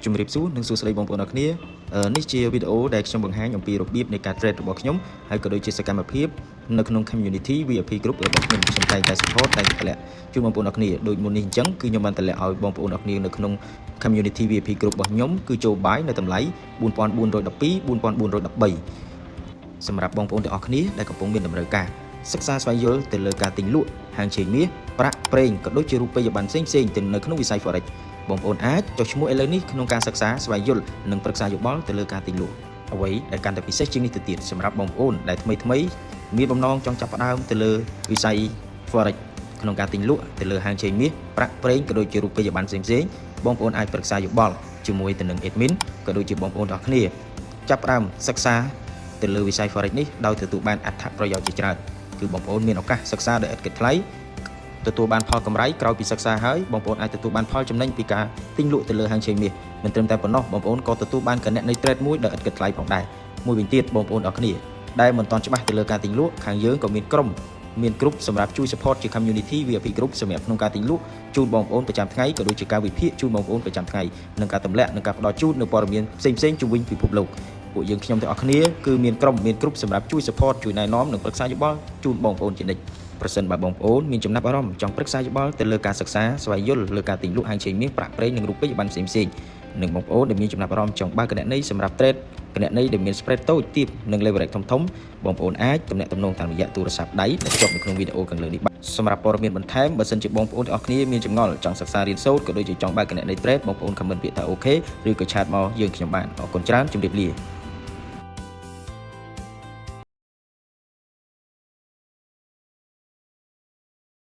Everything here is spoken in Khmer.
ជំរាបសួរនិងសួស្តីបងប្អូនអរគ្នានេះជាវីដេអូដែលខ្ញុំបង្ហាញអំពីរបៀបនៃការ trade របស់ខ្ញុំហើយក៏ដូចជាសកម្មភាពនៅក្នុង community VIP group របស់ខ្ញុំតែងតែ support តែតម្លាក់ជូនបងប្អូនអរគ្នាដូចមុននេះអញ្ចឹងគឺខ្ញុំបានតម្លាក់ឲ្យបងប្អូនអរគ្នានៅក្នុង community VIP group របស់ខ្ញុំគឺចូលបាយនៅតម្លៃ 4412 4413 សម្រាប់បងប្អូនទាំងអស់គ្នាដែលកំពុងមានតម្រូវការសិក្សាស្វែងយល់ទៅលើការទិញលក់ហាងឆេងមាសប្រាក់ប្រេងក៏ដូចជារូបិយប័ណ្ណផ្សេងៗទៅនៅក្នុងវិស័យ Forex បងប្អូនអាចចុះឈ្មោះឥឡូវនេះក្នុងការសិក្សាស្វែងយល់និងប្រឹក្សាយោបល់ទៅលើការទិញលក់អ្វីដែលកាន់តែពិសេសជាងនេះទៅទៀតសម្រាប់បងប្អូនដែលថ្មីមានបំណងចង់ចាប់ផ្ដើមទៅលើវិស័យ Forex ក្នុងការទិញលក់ទៅលើហាងឆេងមាសប្រាក់ប្រេងក៏ដូចជារូបិយប័ណ្ណផ្សេងៗបងប្អូនអាចប្រឹក្សាយោបល់ជាមួយទៅនឹង admin ក៏ដូចជាបងប្អូនទាំងគ្នាចាប់ផ្ដើមសិក្សាទៅលើវិស័យ Forex នេះដោយទទួលបានអត្ថប្រយោជន៍ជាច្រើនគឺបងប្អូនមានឱកាសសិក្សាដោយឥតគិតថ្លៃទទួលបានផលកម្រៃក្រោយពីសិក្សាហើយបងប្អូនអាចទទួលបានផលចំណេញពីការទិញលក់ទៅលើហាងឆេងមាសមិនត្រឹមតែប៉ុណ្ណោះបងប្អូនក៏ទទួលបានគណនី trade មួយដោយឥតគិតថ្លៃផងដែរមួយវិញទៀតបងប្អូនអរគ្នាដែលមិនទាន់ច្បាស់ទៅលើការទិញលក់ខាងយើងក៏មានក្រុមមាន group សម្រាប់ជួយ support ជា community VIP group សម្រាប់ក្នុងការទិញលក់ជូនបងប្អូនប្រចាំថ្ងៃក៏ដូចជាការវិភាគជូនបងប្អូនប្រចាំថ្ងៃនិងការទម្លាក់និងការផ្ដល់ជូននៅព័ត៌មានផ្សេងៗជុំវិញពិភពលោកពួកយើងខ្ញុំទាំងអស់គ្នាគឺមានក្រុមមាន group សម្រាប់ជួយ support ជួយណែនាំនិងប្រឹក្សាយោបល់ជូនបងប្អូនជានិច្ចប្រសិនបើបងប្អូនមានចំណាប់អារម្មណ៍ចង់ប្រឹក្សាយោបល់ទៅលើការសិក្សាស្វែងយល់លើការទិញលក់ហាងឆេងមាសប្រាក់ប្រេងនិងរូបិយប័ណ្ណផ្សេងៗនិងបងប្អូនដែលមានចំណាប់អារម្មណ៍ចង់បើកគណនីសម្រាប់ trade គណនីដែលមាន spread តូចទាបនិង leverage ធំបងប្អូនអាចទំនាក់ទំនងតាមរយៈទូរស័ព្ទដៃដែលចុះនៅក្នុងវីដេអូខាងលើនេះសម្រាប់ព័ត៌មានបន្ថែមបើសិនជាបងប្អូនទាំងអស់គ្នាមានចម្ងល់ចង់សិក្សារៀនសូត្រក៏ដូចជាចង់បើកគណនី trade បងប្អូន comment ពាក្យថា OK ឬក៏ឆាតមកយើងខ្ញុំបានអរគុណច្រើនជម្រាបលា